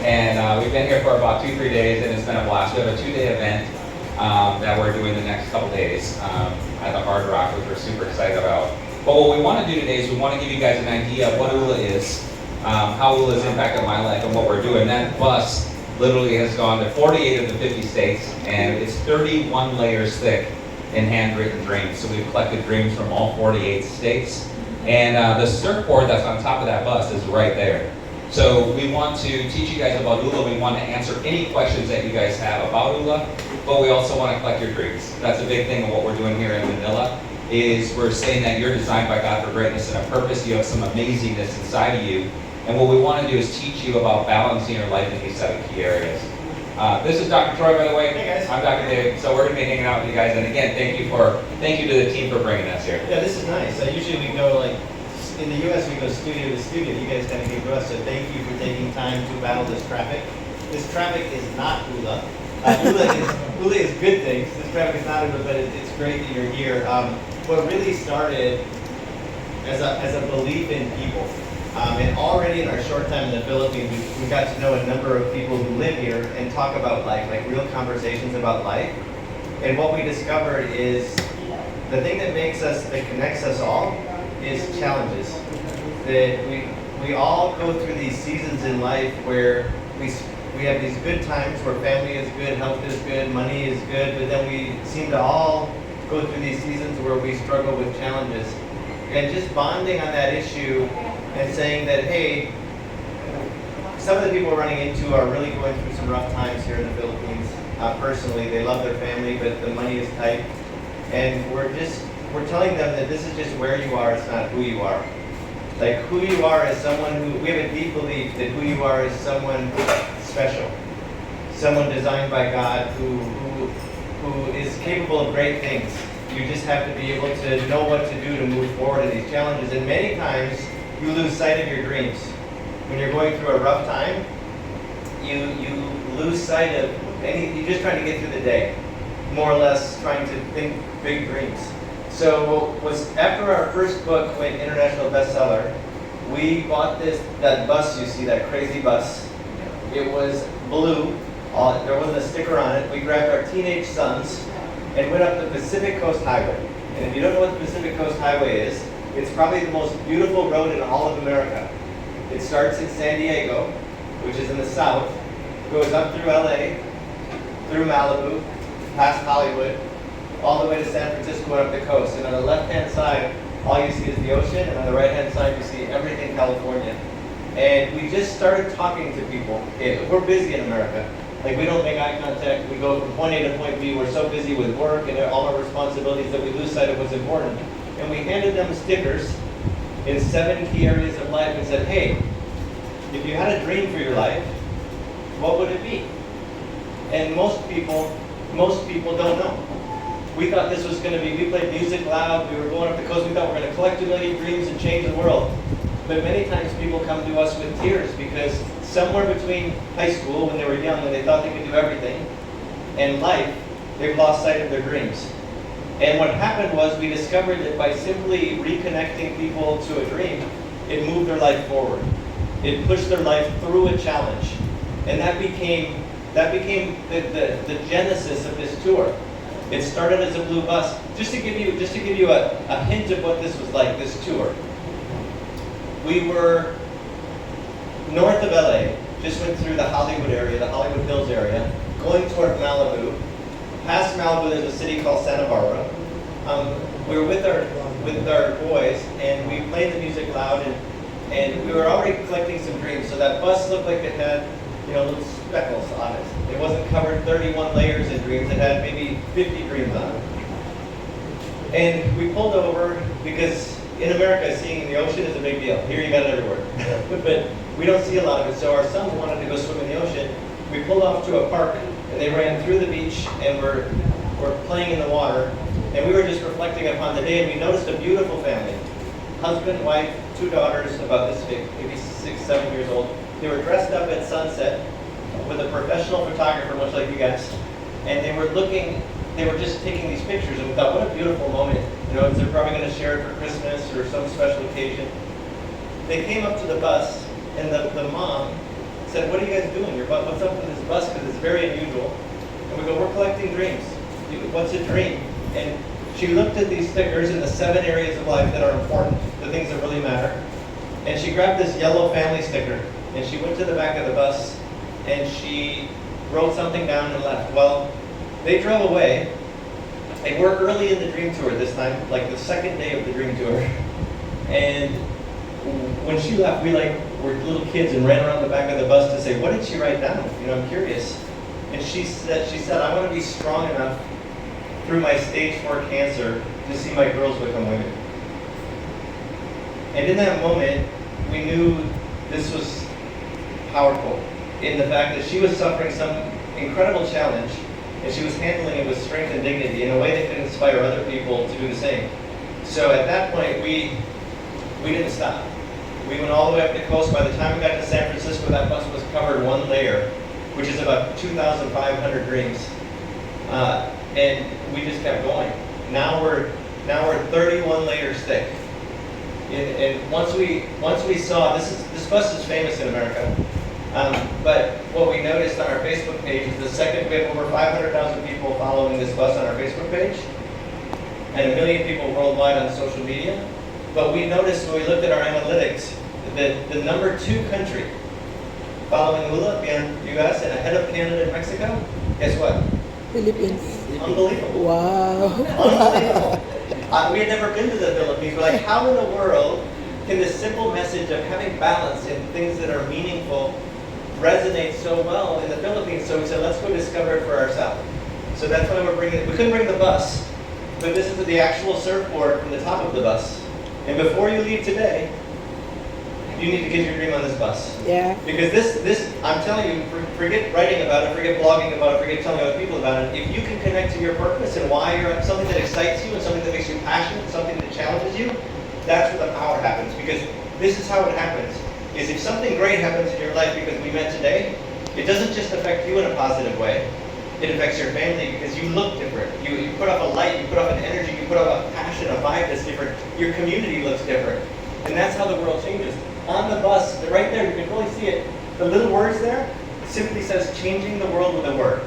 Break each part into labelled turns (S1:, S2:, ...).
S1: And we've been here for about 2-3 days, and it's been a blast. We have a 2-day event that we're doing the next couple days at the Hard Rock, which we're super excited about. But what we want to do today is we want to give you guys an idea of what Oola is, how Oola has impacted my life, and what we're doing. That bus literally has gone to 48 of the 50 states, and it's 31 layers thick in handwritten dreams. So we've collected dreams from all 48 states. And the surfboard that's on top of that bus is right there. So we want to teach you guys about Oola. We want to answer any questions that you guys have about Oola, but we also want to collect your dreams. That's a big thing of what we're doing here in Manila, is we're saying that you're designed by God for greatness and a purpose. You have some amazingness inside of you. And what we want to do is teach you about balancing your life in these 7 key areas. This is Dr. Troy, by the way.
S2: Hey guys.
S1: I'm Dr. Dave. So we're going to be hanging out with you guys. And again, thank you to the team for bringing us here.
S2: Yeah, this is nice. Usually we go like, in the US we go studio to studio. You guys kind of came to us, so thank you for taking time to battle this traffic. This traffic is not Oola. Oola is good things. This traffic is not Oola, but it's great that you're here. What really started as a belief in people. And already in our short time in the Philippines, we got to know a number of people who live here and talk about life, like real conversations about life. And what we discovered is the thing that connects us all is challenges. That we all go through these seasons in life where we have these good times where family is good, health is good, money is good, but then we seem to all go through these seasons where we struggle with challenges. And just bonding on that issue and saying that, hey, some of the people we're running into are really going through some rough times here in the Philippines. Personally, they love their family, but the money is tight. And we're telling them that this is just where you are, it's not who you are. Like who you are is someone we have a deep belief that who you are is someone special. Someone designed by God who is capable of great things. You just have to be able to know what to do to move forward in these challenges. And many times, you lose sight of your dreams. When you're going through a rough time, you lose sight of you're just trying to get through the day, more or less trying to think big dreams. So after our first book went international bestseller, we bought that bus you see, that crazy bus. It was blue, there wasn't a sticker on it. We grabbed our teenage sons and went up the Pacific Coast Highway. And if you don't know what the Pacific Coast Highway is, it's probably the most beautiful road in all of America. It starts in San Diego, which is in the south, goes up through LA, through Malibu, past Hollywood, all the way to San Francisco and up the coast. And on the left-hand side, all you see is the ocean, and on the right-hand side, you see everything California. And we just started talking to people. We're busy in America. Like, we don't make eye contact. We go from point A to point B. We're so busy with work and all our responsibilities that we lose sight of what's important. And we handed them stickers in 7 key areas of life and said, hey, if you had a dream for your life, what would it be? And most people don't know. We thought this was going to be, we played music loud, we were going up the coast, we thought we were going to collect 1 million dreams and change the world. But many times people come to us with tears because somewhere between high school, when they were young, when they thought they could do everything, and life, they've lost sight of their dreams. And what happened was we discovered that by simply reconnecting people to a dream, it moved their life forward. It pushed their life through a challenge. And that became the genesis of this tour. It started as a blue bus. Just to give you a hint of what this was like, this tour. We were north of LA, just went through the Hollywood area, the Hollywood Hills area, going toward Malibu. Past Malibu, there's a city called Santa Barbara. We were with our boys, and we played the music loud, and we were already collecting some dreams. So that bus looked like it had, little speckles on it. It wasn't covered 31 layers of dreams. It had maybe 50 dreams on it. And we pulled over because in America, seeing the ocean is a big deal. Here you got it everywhere. But we don't see a lot of it. So our sons wanted to go swim in the ocean. We pulled off to a park, and they ran through the beach, and were playing in the water. And we were just reflecting upon the day, and we noticed a beautiful family. Husband, wife, 2 daughters, about this big, maybe 6, 7 years old. They were dressed up at sunset with a professional photographer, much like you guys. And they were just taking these pictures, and we thought, what a beautiful moment. They're probably going to share it for Christmas or some special occasion. They came up to the bus, and the mom said, what are you guys doing? What's up with this bus? Because it's very unusual. And we go, we're collecting dreams. What's a dream? And she looked at these stickers in the 7 areas of life that are important, the things that really matter. And she grabbed this yellow family sticker, and she went to the back of the bus, and she wrote something down and left. Well, they drove away, and we're early in the Dream Tour this time, like the 2nd day of the Dream Tour. And when she left, we were little kids and ran around the back of the bus to say, what did she write down? You know, I'm curious. And she said, I want to be strong enough through my stage 4 cancer to see my girls become women. And in that moment, we knew this was powerful in the fact that she was suffering some incredible challenge, and she was handling it with strength and dignity in a way that could inspire other people to do the same. So at that point, we didn't stop. We went all the way up the coast. By the time we got to San Francisco, that bus was covered 1 layer, which is about 2,500 dreams. And we just kept going. Now we're 31 layers thick. And once we saw, this bus is famous in America, but what we noticed on our Facebook page is the second, we have over 500,000 people following this bus on our Facebook page, and 1 million people worldwide on social media. But we noticed when we looked at our analytics that the number 2 country following Oola, beyond US and ahead of Canada and Mexico, guess what?
S3: Philippines.
S2: Unbelievable.
S3: Wow.
S2: Unbelievable. We had never been to the Philippines. We're like, how in the world can this simple message of having balance in things that are meaningful resonate so well in the Philippines? So we said, let's go discover it for ourselves. So that's why we're bringing it. We couldn't bring the bus, but this is the actual surfboard from the top of the bus. And before you leave today, you need to get your dream on this bus.
S3: Yeah.
S2: Because this, I'm telling you, forget writing about it, forget blogging about it, forget telling other people about it. If you can connect to your purpose and why you're something that excites you and something that makes you passionate, something that challenges you, that's where the power happens. Because this is how it happens. Is if something great happens in your life because we met today, it doesn't just affect you in a positive way. It affects your family because you look different. You put off a light, you put off an energy, you put off a passion, a vibe that's different. Your community looks different. And that's how the world changes. On the bus, right there, you can really see it. The little words there simply says changing the world with a word.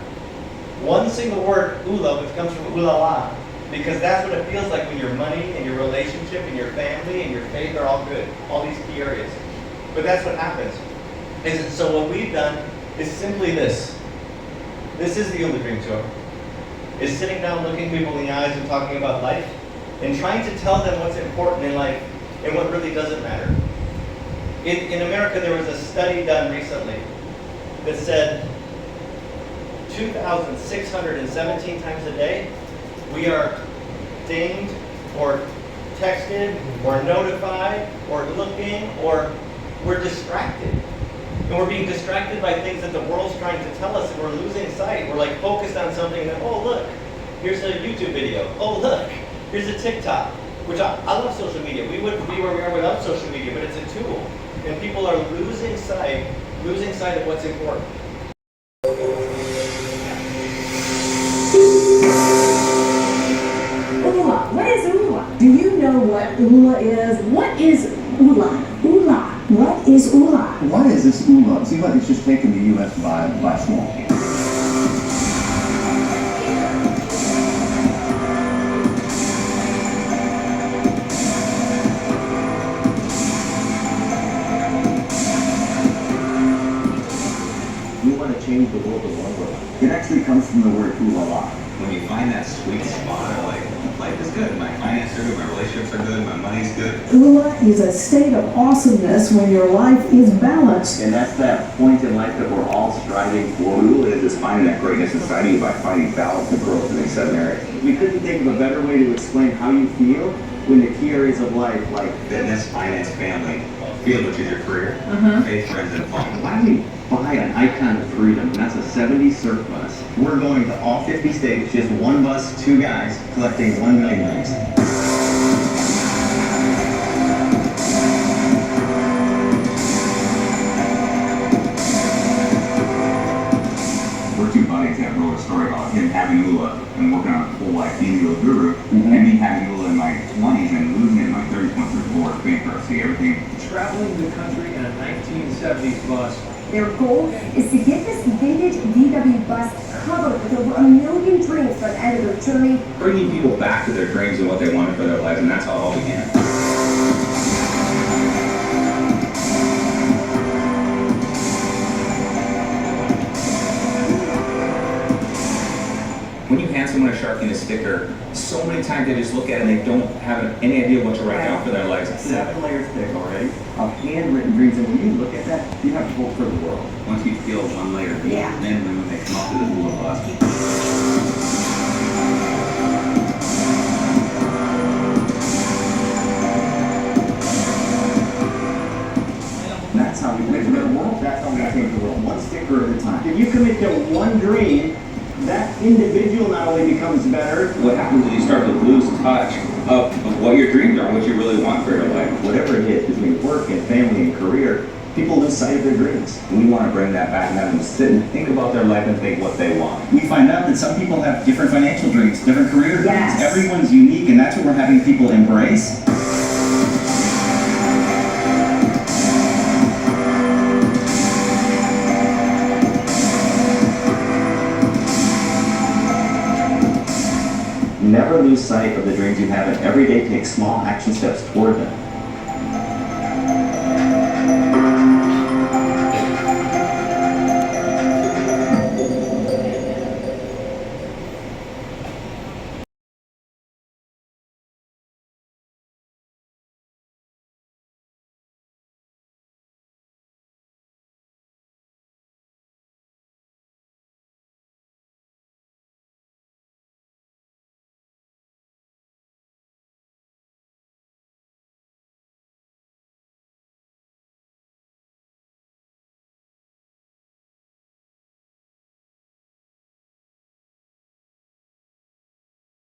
S2: One single word, Oola, which comes from Oola La, because that's what it feels like when your money and your relationship and your family and your faith are all good, all these key areas. But that's what happens. So what we've done is simply this. This is the Oola Dream Tour. Is sitting down, looking people in the eyes and talking about life and trying to tell them what's important in life and what really doesn't matter. In America, there was a study done recently that said 2,617 times a day, we are dinged or texted or notified or looking or we're distracted. And we're being distracted by things that the world's trying to tell us and we're losing sight. We're like focused on something that, oh look, here's a YouTube video. Oh look, here's a TikTok. Which I love social media. We wouldn't be where we are without social media, but it's a tool. And people are losing sight of what's important.
S4: Oola. What is Oola? Do you know what Oola is? What is Oola? Oola. What is Oola?
S5: Why is this Oola? It seems like it's just taken the U.S. by storm. We want to change the world of one. It actually comes from the word Oola La.
S6: When you find that sweet spot, like, life is good, my finances are good, my relationships are good, my money's good.
S4: Oola is a state of awesomeness when your life is balanced.
S5: And that's that point in life that we're all striving for. Oola is finding that greatness inside of you by finding balance and growth in these 7 areas. We couldn't think of a better way to explain how you feel when the key areas of life, like
S6: Fitness, finance, family, field, which is your career, faith, friends, and fun.
S5: why do we buy an icon of freedom? That's a 70 surf bus.
S6: We're going to all 50 states, just one bus, 2 guys, collecting 1 million rings.
S5: We're 2 buddies that wrote a story about him having Oola and working on his whole life being a guru, and me having Oola in my 20s and losing it in my 30s once through divorce, bankruptcy, everything.
S7: Traveling the country in a 1970s bus
S4: Their goal is to get this vintage VW bus covered with over 1 million drinks by the end of their journey.
S6: Bringing people back to their dreams and what they wanted for their lives, and that's how it all began. When you hand someone a Shark and a sticker, so many times they just look at it and they don't have any idea what to write down for their lives.
S5: 7 layers thick already of handwritten dreams, and when you look at that, you have hope for the world.
S6: Once you feel one layer deep,
S4: Yeah.
S6: then when they come up to the Oola bus.
S5: That's how we change the world. That's how we change the world. One sticker at a time. If you commit to one dream, that individual not only becomes better.
S6: What happens is you start to lose touch of what your dreams are, what you really want for your life.
S5: Whatever it is between work and family and career, people lose sight of their dreams.
S6: And we want to bring that back and have them sit and think about their life and think what they want.
S3: We find out that some people have different financial dreams, different career dreams.
S4: Yes.
S3: Everyone's unique, and that's what we're having people embrace.
S5: Never lose sight of the dreams you have, and every day take small action steps toward them.